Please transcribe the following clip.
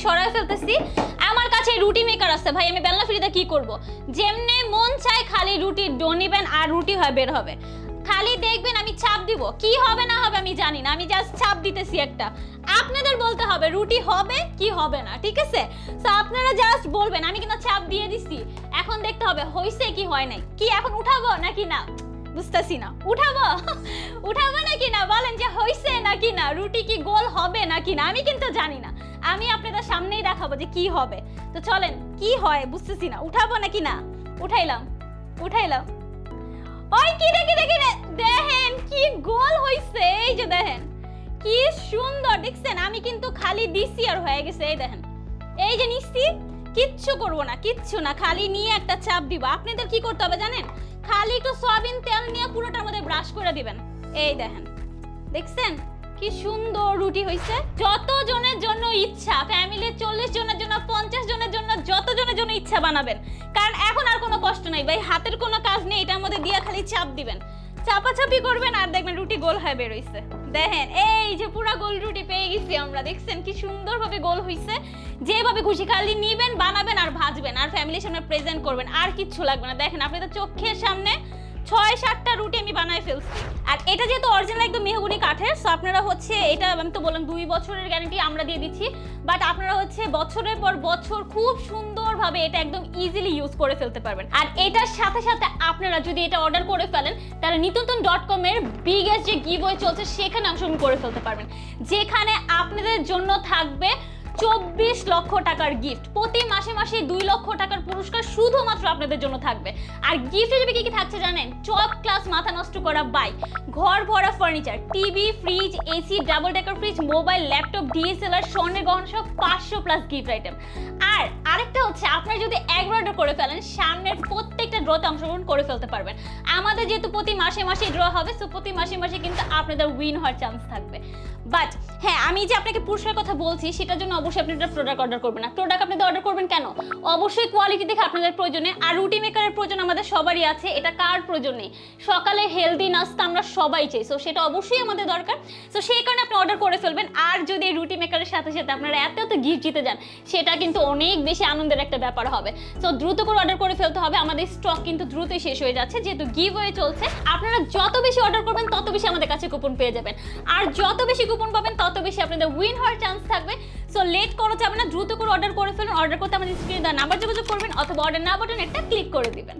সরাই ফেলতেছি। আমার কাছে রুটি মেকার আছে ভাই, আমি বেলনা ফ্রিতে কি করব? যেমনে মন চায় খালি রুটি ডো নিবেন আর রুটি হয় বের হবে। খালি দেখবেন আমি চাপ দিব, কি হবে না হবে আমি জানি না, আমি জাস্ট চাপ দিতেছি একটা। আপনাদের বলতে হবে রুটি হবে কি হবে না, ঠিক আছে? সো আপনারা জাস্ট বলবেন, আমি কিন্তু চাপ দিয়ে দিছি। এখন দেখতে হবে হইছে কি হয় নাই। কি এখন উঠাবো নাকি না? বুঝতেছি না, উঠাবো উঠাবো নাকি না? বলেন যে হইছে নাকি না, রুটি কি গোল হবে নাকি না? আমি কিন্তু জানি না, আমি আপনাদের সামনেই দেখাবো যে কি হবে। তো চলেন, কি হয় বুঝতেছি না, উঠাবো নাকি না? উঠাইলাম, উঠাইলাম। ওই কি রে কি রে কি রে, দেখেন কি গোল হইছে, এই যে দেখেন কি সুন্দর, দেখছেন? আমি কিন্তু খালি দিছি আর হয়ে গেছে। এই দেখেন, এই যে নিচ্ছি, কিচ্ছু করবো না, কিচ্ছু না, খালি নিয়ে একটা চাপ দিব। আপনাদের কি করতে হবে জানেন? খালি একটু সয়াবিন তেল নিয়ে পুরোটার মধ্যে ব্রাশ করে দিবেন। এই দেখেন, দেখছেন কি সুন্দর রুটি হইছে। যত জনের জন্য ইচ্ছা, ফ্যামিলির 40 জনের জন্য, 50 জনের জন্য, যত জনের জন্য ইচ্ছা বানাবেন, কারণ এখন আর কোনো কষ্ট নাই ভাই, হাতের কোনো কাজ নেই, এটার মধ্যে দিয়ে খালি চাপ দিবেন, চাপাচাপি করবেন আর দেখবেন রুটি গোল হয়ে বের হইছে। দেখেন এই যে পুরা গোল রুটি পেয়ে গেছি আমরা, দেখছেন কি সুন্দরভাবে গোল হইছে। যেভাবে খুশি খালি নিবেন, বানাবেন আর ভাজবেন আর ফ্যামিলির সামনে প্রেজেন্ট করবেন, আর কিচ্ছু লাগবে না। দেখেন আপনাদের চোখের সামনে 6-7টা রুটি আমি বানাই ফেলছি। আর এটা যেহেতু অরিজিনাল একদম মেহগনি কাঠের, সো আপনারা হচ্ছে এটা আমি তো বললাম 2 বছরের গ্যারান্টি আমরা দিয়ে দিচ্ছি, বাট আপনারা হচ্ছে বছরের পর বছর খুব সুন্দরভাবে এটা একদম ইজিলি ইউজ করে ফেলতে পারবেন। আর এটার সাথে সাথে আপনারা যদি এটা অর্ডার করে ফেলেন, তাহলে নিত্যনতুন.com এর বিগেস্ট যে গিভওয়ে চলছে সেখানে অংশগ্রহণ করে ফেলতে পারবেন, যেখানে আপনাদের জন্য থাকবে 24 লক্ষ টাকার গিফট। প্রতি মাসে মাসে 2 লক্ষ টাকার পুরস্কার শুধুমাত্র আপনাদের জন্য থাকবে। আর গিফট হিসেবে কি কি থাকছে জানেন? টপ ক্লাস মাথা নষ্ট করা বাইক, ঘর ভরা furniture, TV, fridge, AC, double decker fridge, mobile, laptop, DSLR, স্বর্ণের গহনা সহ 500 প্লাস গিফট আইটেম। আর আরেকটা হচ্ছে, আপনারা যদি একবার অর্ডার করে ফেলেন, সামনের প্রত্যেকটা ড্রতে অংশগ্রহণ করে ফেলতে পারবেন। আমাদের যেহেতু প্রতি মাসে মাসে ড্র হবে, সো প্রতি মাসে মাসে কিন্তু আপনাদের উইন হওয়ার চান্স থাকবে। বাট হ্যাঁ, আমি যে আপনাকে পুরস্কারের কথা বলছি, সেটার জন্য অবশ্যই আপনি একটা প্রোডাক্ট অর্ডার করবেন না। প্রোডাক্ট আপনাদের অর্ডার করবেন কেন? অবশ্যই কোয়ালিটি দেখে আপনাদের প্রয়োজনে। আর রুটি মেকারের প্রয়োজন আমাদের সবারই আছে, এটা কার প্রয়োজন নেই? সকালে হেলদি নাস্তা আমরা সবাই চাই, সো সেটা অবশ্যই আমাদের দরকার। সো সেই কারণে আপনি অর্ডার করে ফেলবেন। আর যদি এই রুটি মেকারের সাথে সাথে আপনারা এত এত গিফট জিতে যান, সেটা কিন্তু অনেক বেশি আনন্দের একটা ব্যাপার হবে। সো দ্রুত করে অর্ডার করে ফেলতে হবে, আমাদের স্টক কিন্তু দ্রুতই শেষ হয়ে যাচ্ছে, যেহেতু গিভওয়ে চলছে। আপনারা যত বেশি অর্ডার করবেন তত বেশি আমাদের কাছে কুপন পেয়ে যাবেন, আর যত বেশি কুপন পাবেন তত বেশি আপনাদের উইন হওয়ার চান্স থাকবে। সো লেট করা যাবে না, দ্রুত করে অর্ডার করে ফেলুন। অর্ডার করতে আমাদের স্ক্রিনে দেওয়া নাম্বার যোগাযোগ করবেন অথবা অর্ডার নাও বাটন একটা ক্লিক করে দিবেন।